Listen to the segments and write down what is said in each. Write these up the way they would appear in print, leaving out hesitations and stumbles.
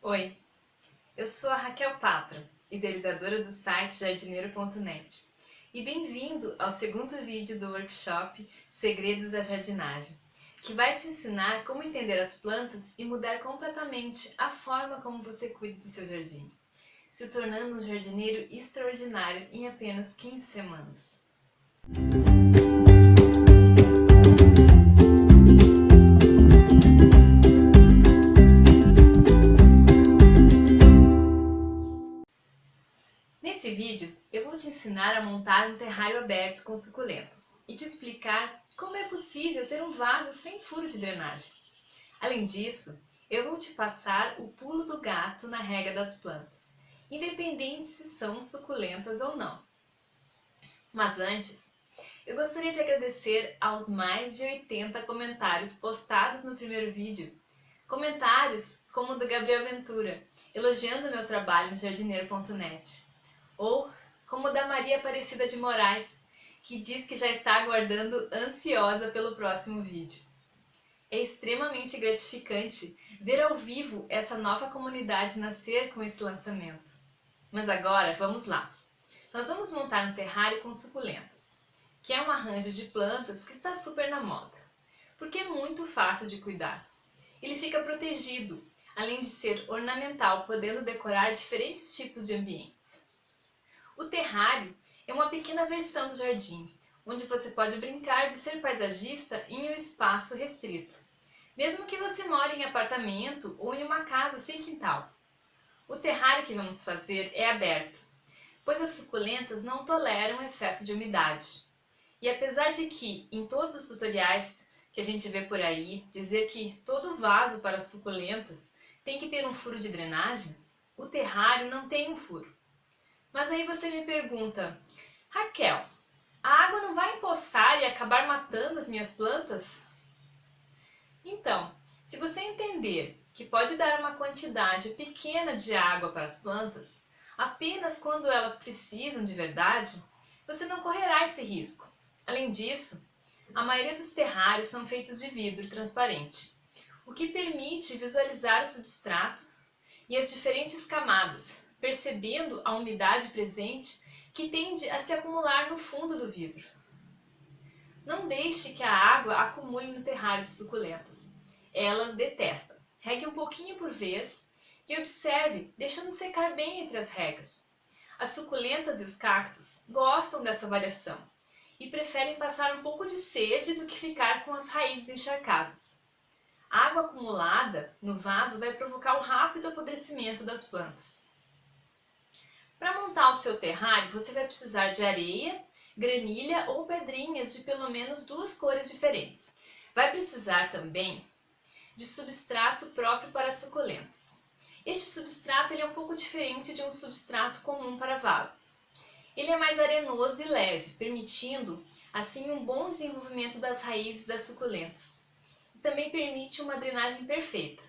Oi, eu sou a Raquel Patra, idealizadora do site jardineiro.net, e bem-vindo ao segundo vídeo do workshop Segredos da Jardinagem, que vai te ensinar como entender as plantas e mudar completamente a forma como você cuida do seu jardim, se tornando um jardineiro extraordinário em apenas 15 semanas. Nesse vídeo, eu vou te ensinar a montar um terrário aberto com suculentas e te explicar como é possível ter um vaso sem furo de drenagem. Além disso, eu vou te passar o pulo do gato na rega das plantas, independente se são suculentas ou não. Mas antes, eu gostaria de agradecer aos mais de 80 comentários postados no primeiro vídeo. Comentários como o do Gabriel Ventura, elogiando meu trabalho no jardineiro.net. Ou como o da Maria Aparecida de Moraes, que diz que já está aguardando ansiosa pelo próximo vídeo. É extremamente gratificante ver ao vivo essa nova comunidade nascer com esse lançamento. Mas agora, vamos lá! Nós vamos montar um terrário com suculentas, que é um arranjo de plantas que está super na moda, porque é muito fácil de cuidar. Ele fica protegido, além de ser ornamental, podendo decorar diferentes tipos de ambientes. O terrário é uma pequena versão do jardim, onde você pode brincar de ser paisagista em um espaço restrito, mesmo que você more em apartamento ou em uma casa sem quintal. O terrário que vamos fazer é aberto, pois as suculentas não toleram excesso de umidade. E apesar de que, em todos os tutoriais que a gente vê por aí, dizer que todo vaso para suculentas tem que ter um furo de drenagem, o terrário não tem um furo. Mas aí você me pergunta, Raquel, a água não vai empoçar e acabar matando as minhas plantas? Então, se você entender que pode dar uma quantidade pequena de água para as plantas, apenas quando elas precisam de verdade, você não correrá esse risco. Além disso, a maioria dos terrários são feitos de vidro transparente, o que permite visualizar o substrato e as diferentes camadas, percebendo a umidade presente que tende a se acumular no fundo do vidro. Não deixe que a água acumule no terrário de suculentas. Elas detestam. Regue um pouquinho por vez e observe, deixando secar bem entre as regas. As suculentas e os cactos gostam dessa variação e preferem passar um pouco de sede do que ficar com as raízes encharcadas. A água acumulada no vaso vai provocar um rápido apodrecimento das plantas. Para montar o seu terrário, você vai precisar de areia, granilha ou pedrinhas de pelo menos 2 cores diferentes. Vai precisar também de substrato próprio para suculentas. Este substrato ele é um pouco diferente de um substrato comum para vasos. Ele é mais arenoso e leve, permitindo assim um bom desenvolvimento das raízes das suculentas. E também permite uma drenagem perfeita.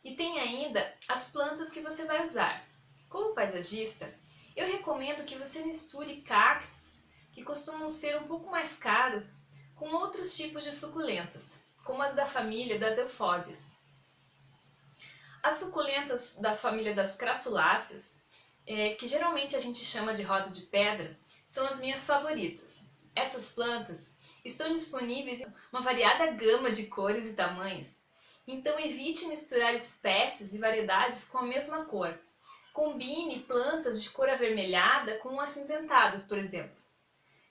E tem ainda as plantas que você vai usar. Como paisagista, eu recomendo que você misture cactos, que costumam ser um pouco mais caros, com outros tipos de suculentas, como as da família das eufórbias. As suculentas da família das crassuláceas, que geralmente a gente chama de rosa de pedra, são as minhas favoritas. Essas plantas estão disponíveis em uma variada gama de cores e tamanhos, então evite misturar espécies e variedades com a mesma cor. Combine plantas de cor avermelhada com acinzentadas, por exemplo,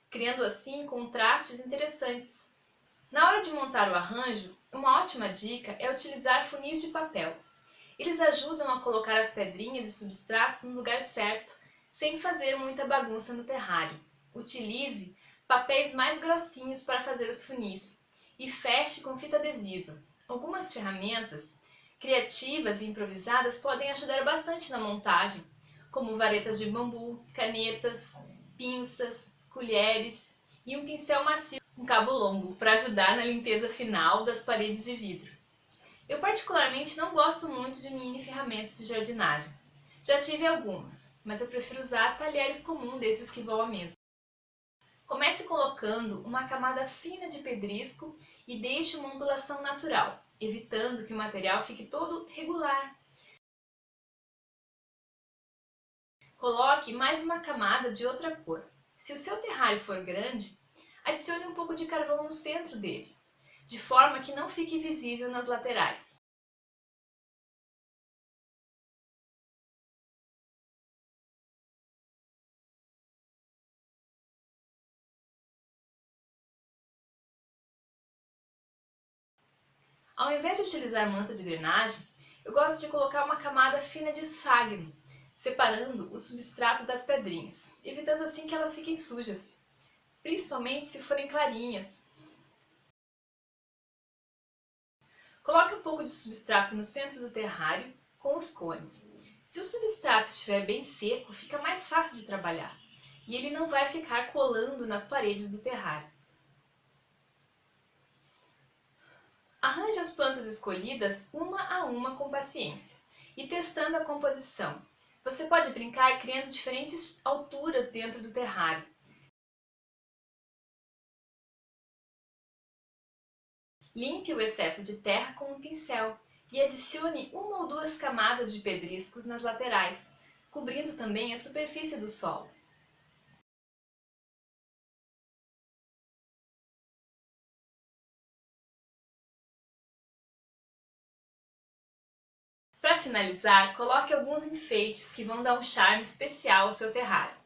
criando assim contrastes interessantes. Na hora de montar o arranjo, uma ótima dica é utilizar funis de papel. Eles ajudam a colocar as pedrinhas e substratos no lugar certo, sem fazer muita bagunça no terrário. Utilize papéis mais grossinhos para fazer os funis e feche com fita adesiva. Algumas ferramentas criativas e improvisadas podem ajudar bastante na montagem, como varetas de bambu, canetas, pinças, colheres e um pincel macio com cabo longo para ajudar na limpeza final das paredes de vidro. Eu particularmente não gosto muito de mini ferramentas de jardinagem. Já tive algumas, mas eu prefiro usar talheres comuns desses que vão à mesa. Comece colocando uma camada fina de pedrisco e deixe uma ondulação natural, evitando que o material fique todo regular. Coloque mais uma camada de outra cor. Se o seu terrário for grande, adicione um pouco de carvão no centro dele, de forma que não fique visível nas laterais. Ao invés de utilizar manta de drenagem, eu gosto de colocar uma camada fina de esfagno, separando o substrato das pedrinhas, evitando assim que elas fiquem sujas, principalmente se forem clarinhas. Coloque um pouco de substrato no centro do terrário com os cones. Se o substrato estiver bem seco, fica mais fácil de trabalhar e ele não vai ficar colando nas paredes do terrário. Arranje as plantas escolhidas uma a uma com paciência e testando a composição. Você pode brincar criando diferentes alturas dentro do terrário. Limpe o excesso de terra com um pincel e adicione uma ou duas camadas de pedriscos nas laterais, cobrindo também a superfície do solo. Para finalizar, coloque alguns enfeites que vão dar um charme especial ao seu terrário.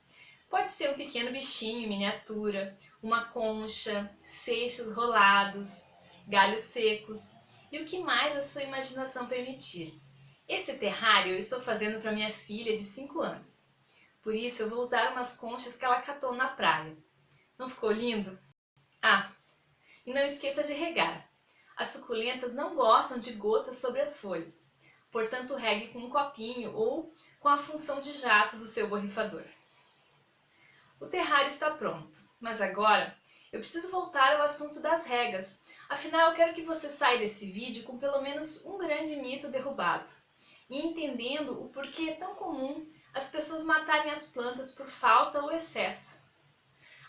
Pode ser um pequeno bichinho em miniatura, uma concha, seixos rolados, galhos secos e o que mais a sua imaginação permitir. Esse terrário eu estou fazendo para minha filha de 5 anos. Por isso eu vou usar umas conchas que ela catou na praia. Não ficou lindo? Ah, e não esqueça de regar. As suculentas não gostam de gotas sobre as folhas, portanto regue com um copinho ou com a função de jato do seu borrifador. O terrário está pronto, mas agora eu preciso voltar ao assunto das regas. Afinal, eu quero que você saia desse vídeo com pelo menos um grande mito derrubado e entendendo o porquê é tão comum as pessoas matarem as plantas por falta ou excesso.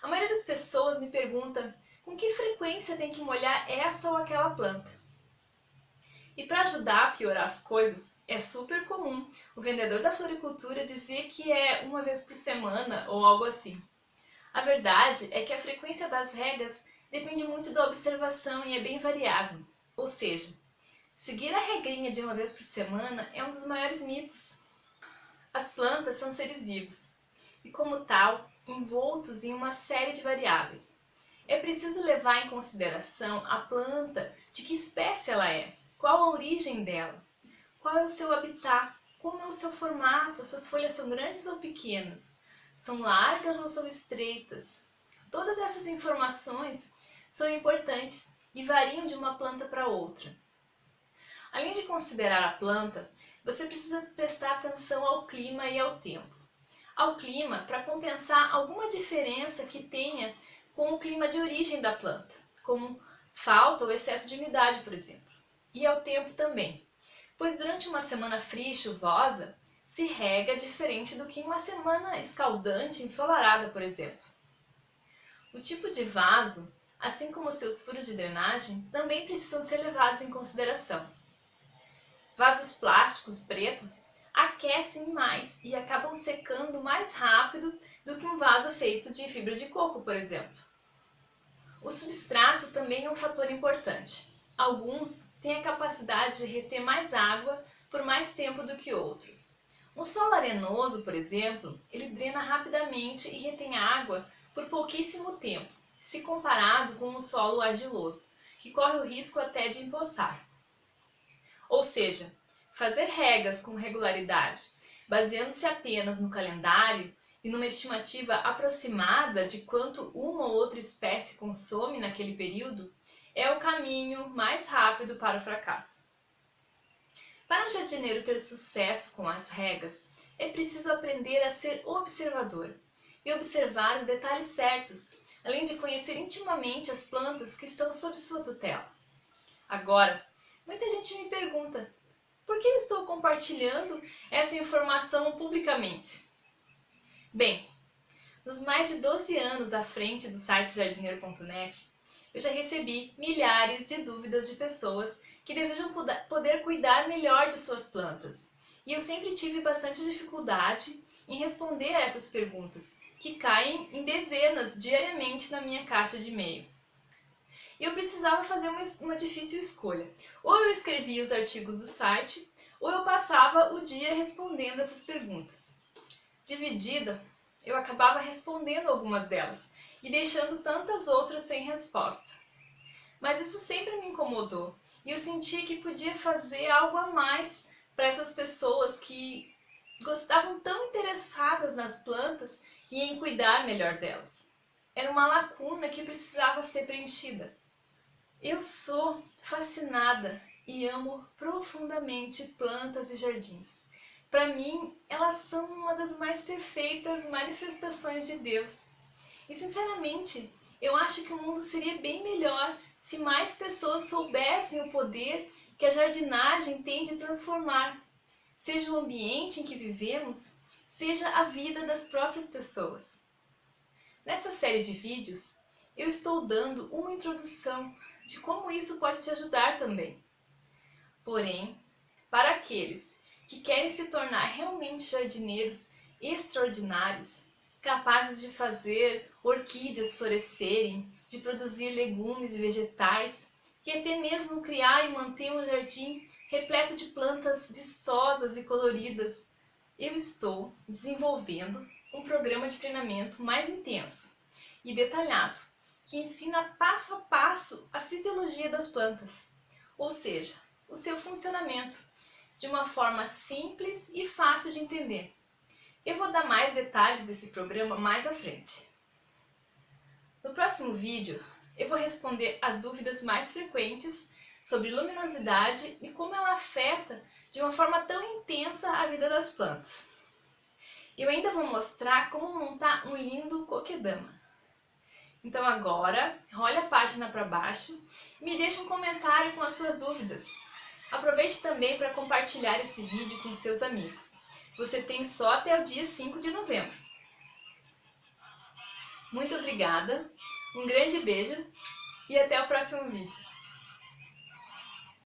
A maioria das pessoas me pergunta com que frequência tem que molhar essa ou aquela planta. E para ajudar a piorar as coisas, é super comum o vendedor da floricultura dizer que é uma vez por semana ou algo assim. A verdade é que a frequência das regas depende muito da observação e é bem variável. Ou seja, seguir a regrinha de uma vez por semana é um dos maiores mitos. As plantas são seres vivos e, como tal, envoltos em uma série de variáveis. É preciso levar em consideração a planta, de que espécie ela é, qual a origem dela, qual é o seu habitat, como é o seu formato, as suas folhas são grandes ou pequenas, são largas ou são estreitas. Todas essas informações são importantes e variam de uma planta para outra. Além de considerar a planta, você precisa prestar atenção ao clima e ao tempo. Ao clima para compensar alguma diferença que tenha com o clima de origem da planta, como falta ou excesso de umidade, por exemplo. E ao tempo também, pois durante uma semana fria e chuvosa, se rega diferente do que em uma semana escaldante e ensolarada, por exemplo. O tipo de vaso, assim como seus furos de drenagem, também precisam ser levados em consideração. Vasos plásticos pretos aquecem mais e acabam secando mais rápido do que um vaso feito de fibra de coco, por exemplo. O substrato também é um fator importante. Alguns têm a capacidade de reter mais água por mais tempo do que outros. Um solo arenoso, por exemplo, ele drena rapidamente e retém água por pouquíssimo tempo, se comparado com um solo argiloso, que corre o risco até de empoçar. Ou seja, fazer regas com regularidade, baseando-se apenas no calendário e numa estimativa aproximada de quanto uma ou outra espécie consome naquele período, é o caminho mais rápido para o fracasso. Para um jardineiro ter sucesso com as regas, é preciso aprender a ser observador e observar os detalhes certos, além de conhecer intimamente as plantas que estão sob sua tutela. Agora, muita gente me pergunta: por que eu estou compartilhando essa informação publicamente? Bem, nos mais de 12 anos à frente do site jardineiro.net, eu já recebi milhares de dúvidas de pessoas que desejam poder cuidar melhor de suas plantas E eu sempre tive bastante dificuldade em responder a essas perguntas, que caem em dezenas diariamente na minha caixa de e-mail. E eu precisava fazer uma difícil escolha. Ou eu escrevia os artigos do site, ou eu passava o dia respondendo essas perguntas. Dividida, eu acabava respondendo algumas delas e deixando tantas outras sem resposta. Mas isso sempre me incomodou e eu sentia que podia fazer algo a mais para essas pessoas que estavam tão interessadas nas plantas e em cuidar melhor delas. Era uma lacuna que precisava ser preenchida. Eu sou fascinada e amo profundamente plantas e jardins. Para mim, elas são uma das mais perfeitas manifestações de Deus. E sinceramente, eu acho que o mundo seria bem melhor se mais pessoas soubessem o poder que a jardinagem tem de transformar, seja o ambiente em que vivemos, seja a vida das próprias pessoas. Nessa série de vídeos, eu estou dando uma introdução de como isso pode te ajudar também. Porém, para aqueles que querem se tornar realmente jardineiros extraordinários, capazes de fazer orquídeas florescerem, de produzir legumes e vegetais, e até mesmo criar e manter um jardim repleto de plantas vistosas e coloridas, eu estou desenvolvendo um programa de treinamento mais intenso e detalhado, que ensina passo a passo a fisiologia das plantas, ou seja, o seu funcionamento, de uma forma simples e fácil de entender. Eu vou dar mais detalhes desse programa mais à frente. No próximo vídeo, eu vou responder as dúvidas mais frequentes sobre luminosidade e como ela afeta de uma forma tão intensa a vida das plantas. Eu ainda vou mostrar como montar um lindo coquedama. Então agora, role a página para baixo e me deixe um comentário com as suas dúvidas. Aproveite também para compartilhar esse vídeo com seus amigos. Você tem só até o dia 5 de novembro. Muito obrigada, um grande beijo e até o próximo vídeo.